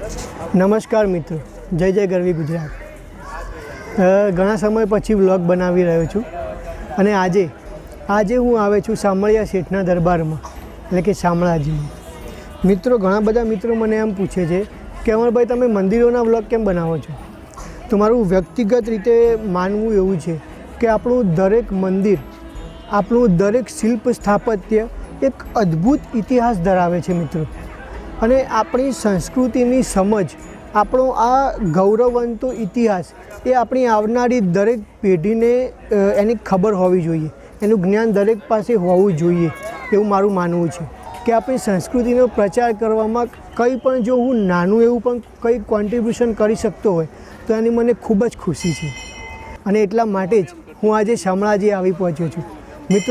નમસ્કાર મિત્રો, જય જય ગરવી ગુજરાત. ઘણા સમય પછી વ્લોગ બનાવી રહ્યો છું અને આજે હું આવ્યો છું શામળિયા શેઠના દરબારમાં, એટલે કે શામળાજીમાં. મિત્રો, ઘણા બધા મિત્રો મને એમ પૂછે છે કે અમરભાઈ, તમે મંદિરોના વ્લોગ કેમ બનાવો છો? તો મારું વ્યક્તિગત રીતે માનવું એવું છે કે આપણું દરેક મંદિર, આપણું દરેક શિલ્પ સ્થાપત્ય એક અદ્ભુત ઇતિહાસ ધરાવે છે મિત્રો. અને આપણી સંસ્કૃતિની સમજ, આપણો આ ગૌરવવંતો ઇતિહાસ એ આપણી આવનારી દરેક પેઢીને એની ખબર હોવી જોઈએ, એનું જ્ઞાન દરેક પાસે હોવું જોઈએ એવું મારું માનવું છે. કે આપણી સંસ્કૃતિનો પ્રચાર કરવામાં કંઈ પણ જો હું નાનું એવું પણ કંઈ કોન્ટ્રીબ્યુશન કરી શકતો હોય તો એની મને ખૂબ જ ખુશી છે. અને એટલા માટે જ હું આજે શામળાજી આવી પહોંચ્યો છું. મિત્રો,